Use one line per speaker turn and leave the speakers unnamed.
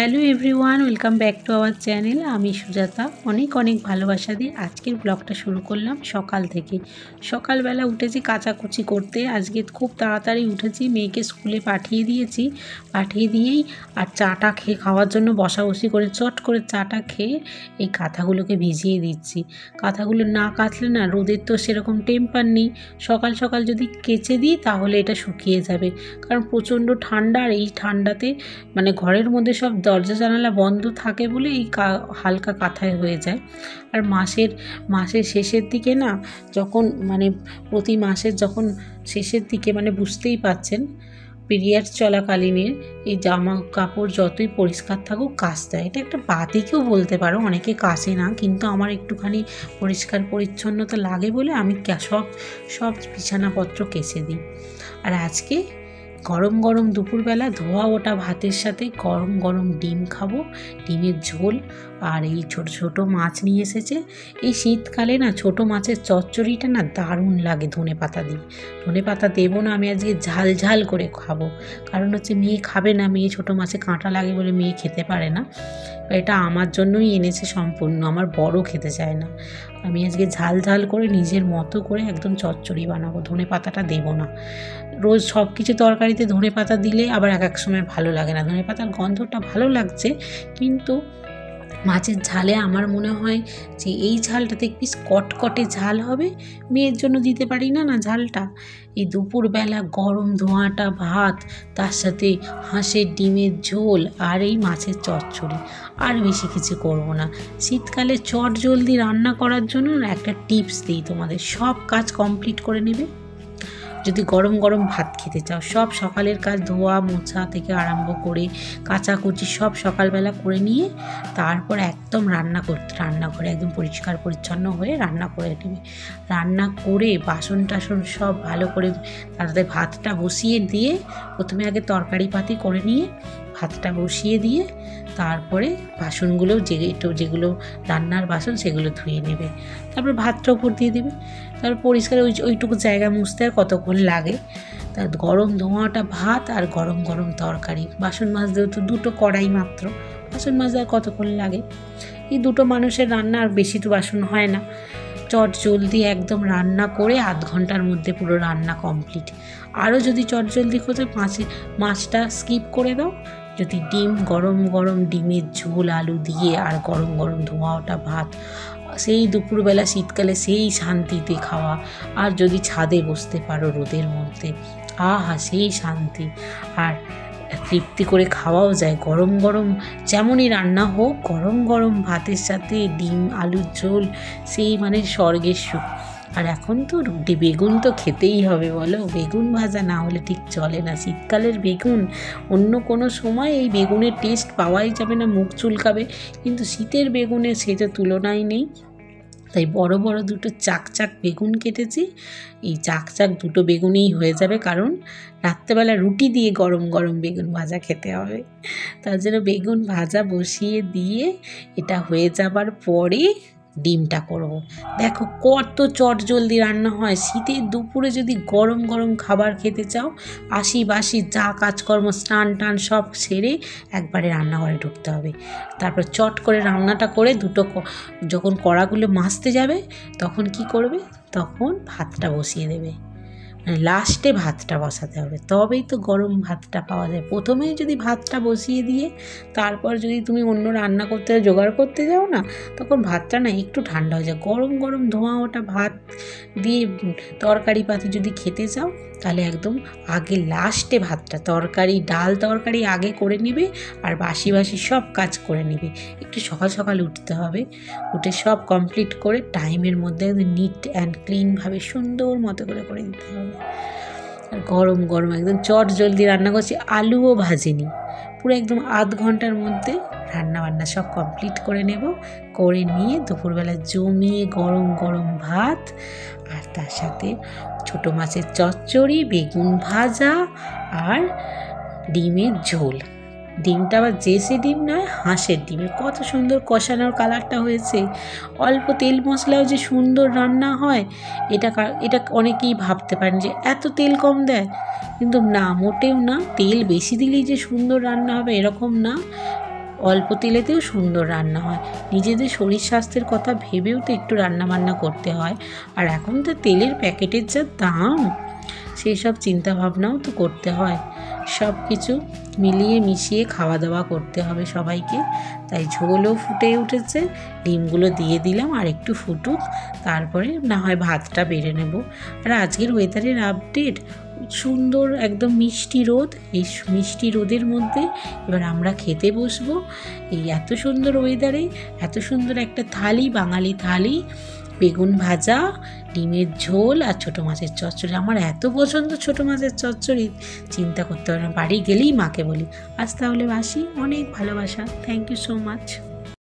Hello everyone, welcome back to our channel. আমি সুজাতা অনেক অনেক ভালোবাসা দিয়ে আজকের ব্লগটা শুরু করলাম সকাল থেকে। সকালবেলা উঠেছি কাচাকুচি করতে। আজকে খুব তাড়াতাড়ি উঠেছি, মেয়েকে স্কুলে পাঠিয়ে দিয়েছি। পাঠিয়ে দিয়েই আর চাটা খাওয়ার জন্য বসাবসি করে চট করে চাটা খেয়ে এই কাঁথাগুলোকে ভিজিয়ে দিচ্ছি। কাঁথাগুলো না কাচলে না, রোদের তো সেরকম টেম্পার নেই। সকাল সকাল যদি কেচে দিই তাহলে এটা শুকিয়ে যাবে, কারণ প্রচণ্ড ঠান্ডা। আর এই ঠান্ডাতে মানে ঘরের মধ্যে সব দরজা জানালা বন্ধ থাকে বলে এই হালকা কাঁথায় হয়ে যায়। আর মাসের শেষের দিকে না, যখন মানে প্রতি মাসের যখন শেষের দিকে মানে বুঝতেই পাচ্ছেন, পিরিয়ডস চলাকালীনের এই জামা কাপড় যতই পরিষ্কার থাকুক কাচতে হয়। এটা একটা বাতিকেও বলতে পারো, অনেকে কাচে না, কিন্তু আমার একটুখানি পরিষ্কার পরিচ্ছন্নতা লাগে বলে আমি সব বিছানাপত্র কেচে দিই। আর আজকে গরম গরম দুপুরবেলা ধোয়া ওটা ভাতের সাথে গরম গরম ডিম খাবো, ডিমের ঝোল। আর এই ছোট ছোট মাছ নিয়ে এসেছে। এই শীতকালে না ছোট মাছের চচ্চড়িটা না দারুণ লাগে ধনে পাতা দিয়ে। ধনে পাতা দেবো না, আমি আজকে ঝাল ঝাল করে খাবো। কারণ হচ্ছে মেয়ে খাবে না, মেয়ে ছোটো মাছে কাঁটা লাগে বলে মেয়ে খেতে পারে না। এটা আমার জন্যই এনেছে সম্পূর্ণ, আমার বড় খেতে চায় না। আমি আজকে ঝাল ঝাল করে নিজের মতো করে একদম চচ্চড়ি বানাবো, ধনে পাতাটা দেবো না। রোজ সব কিছু তরকারিতে ধনে পাতা দিলে আবার এক এক সময় ভালো লাগে না। ধনে পাতার গন্ধটা ভালো লাগছে, কিন্তু মাছের ঝালে আমার মনে হয় যে এই ঝালটাতে বেশ কটকটে ঝাল হবে। মেয়ের জন্য দিতে পারি না ঝালটা। এই দুপুরবেলা গরম ধোঁয়াটা ভাত, তার সাথে হাঁসের ডিমের ঝোল আর এই মাছের চচ্চড়ি, আর বেশি কিছু করব না। শীতকালে চট জলদি রান্না করার জন্য একটা টিপস দিই তোমাদের, সব কাজ কমপ্লিট করে নেবে। যদি গরম গরম ভাত খেতে চাও, সব সকালের কাজ ধোয়া মোছা থেকে আরম্ভ করে কাচাকুচি সব সকালবেলা করে নিয়ে তারপর একদম রান্নাঘরে একদম পরিষ্কার পরিচ্ছন্ন হয়ে রান্না করে নেবে। রান্না করে বাসন টাসন সব ভালো করে তাতে ভাতটা বসিয়ে দিয়ে, প্রথমে আগে তরকারি পাতি করে নিয়ে ভাতটা বসিয়ে দিয়ে তারপরে বাসনগুলো যেগুলো রান্নার বাসন সেগুলো ধুয়ে নেবে। তারপর ভাতটা উপর দিয়ে দেবে। তারপর পরিষ্কার ওইটুকু জায়গা মুছতে আর কতক্ষণ লাগে। তার গরম ধোঁয়াটা ভাত আর গরম গরম তরকারি, বাসন মাজতেও তো দুটো কড়াই মাত্র, বাসন মাজতে আর কতক্ষণ লাগে। এই দুটো মানুষের রান্না, আর বেশি তো বাসন হয় না। চট জলদি একদম রান্না করে আধ ঘন্টার মধ্যে পুরো রান্না কমপ্লিট। আরও যদি চট জলদি করতে মাছটা স্কিপ করে দাও। যদি গরম গরম ডিমের ঝোল আলু দিয়ে আর গরম গরম ধোঁয়া ওঠা ভাত, সেই দুপুরবেলা শীতকালে সেই শান্তিতে খাওয়া। আর যদি ছাদে বসতে পারো রোদের মধ্যে, আহা সেই শান্তি। আর তৃপ্তি করে খাওয়াও যায়। গরম গরম যেমনই রান্না হোক, গরম গরম ভাতের সাথে ডিম আলুর ঝোল, সেই মানে স্বর্গের সুখ। আর এখন তো বেগুন তো খেতেই হবে, বলো, বেগুন ভাজা না হলে ঠিক চলে না। শীতকালের বেগুন, অন্য কোনো সময় এই বেগুনের টেস্ট পাওয়াই যাবে না, মুখ চুলকাবে, কিন্তু শীতের বেগুনের সে তো তুলনাই নেই। তাই বড় বড় দুটো চাক বেগুন কেটেছি। এই চাক দুটো বেগুনেই হয়ে যাবে, কারণ রাত্রেবেলা রুটি দিয়ে গরম গরম বেগুন ভাজা খেতে হবে। তার জন্য বেগুন ভাজা বসিয়ে দিয়ে এটা হয়ে যাবার পরে ডিমটা করব। দেখো কত চট জলদি রান্না হয়। শীতের দুপুরে যদি গরম গরম খাবার খেতে চাও, বাসি যা কাজকর্ম স্নান টান সব সেরে একবারে রান্নাঘরে ঢুকতে হবে। তারপর চট করে রান্নাটা করে যখন কড়াগুলো মাজতে যাবে তখন কি করবে, তখন ভাতটা বসিয়ে দেবে। মানে লাস্টে ভাতটা বসাতে হবে, তবেই তো গরম ভাতটা পাওয়া যায়। প্রথমেই যদি ভাতটা বসিয়ে দিয়ে তারপর যদি তুমি অন্য রান্না করতে জোগাড় করতে যাও না, তখন ভাতটা না একটু ঠান্ডা হয়ে যায়। গরম গরম ধোঁয়া ওটা ভাত দিয়ে তরকারি পাতি যদি খেতে চাও, তাহলে একদম আগে লাস্টে ভাতটা, ডাল তরকারি আগে করে নেবে, আর বাসি সব কাজ করে নেবে। একটু সকাল সকাল উঠতে হবে, উঠে সব কমপ্লিট করে টাইমের মধ্যে নিট অ্যান্ড ক্লিনভাবে সুন্দর মতো করে দিতে হবে। আর গরম গরম একদম চট জলদি রান্না করছি, আলুও ভাজিনি, পুরো একদম আধ ঘন্টার মধ্যে রান্নাবান্না সব কমপ্লিট করে নেব। করে নিয়ে দুপুরবেলা জমিয়ে গরম গরম ভাত, আর তার সাথে ছোটো মাছের চচ্চড়ি, বেগুন ভাজা আর ডিমের ঝোল। ডিমটা আবার দেশি ডিম নয়, হাঁসের ডিমের। কত সুন্দর কষানোর কালারটা হয়েছে। অল্প তেল মশলাও যে সুন্দর রান্না হয়, এটা অনেকেই ভাবতে পারেন যে এত তেল কম দেয়, কিন্তু না, মোটেও না। তেল বেশি দিলেই যে সুন্দর রান্না হবে এরকম না। অল্প তেলেতেও সুন্দর রান্না হয়। নিজেদের শরীর স্বাস্থ্যের কথা ভেবেও তো একটু রান্নাবান্না করতে হয়। আর এখন তো তেলের প্যাকেটের যা দাম, সেই সব চিন্তাভাবনাও তো করতে হয়। সব কিছু মিলিয়ে মিশিয়ে খাওয়া দাওয়া করতে হবে সবাইকে। তাই ঝোলও ফুটে উঠেছে, ডিমগুলো দিয়ে দিলাম আর একটু ফুটুক, তারপরে না হয় ভাতটা বেড়ে নেব। আর আজকের ওয়েদারের আপডেট, সুন্দর একদম মিষ্টি রোদ। এই মিষ্টি রোদের মধ্যে এবার আমরা খেতে বসবো। এই এত সুন্দর ওয়েদারে এত সুন্দর একটা থালি, বাঙালি থালি, বেগুন ভাজা, ডিমের ঝোল আর ছোটো মাছের চচ্চড়ি। আমার এত পছন্দ ছোটো মাছের চচ্চড়ি, চিন্তা করতে হবে না। বাড়ি গেলেই মাকে বলি। আজ তাহলে আসি, অনেক ভালোবাসা। Thank you so much.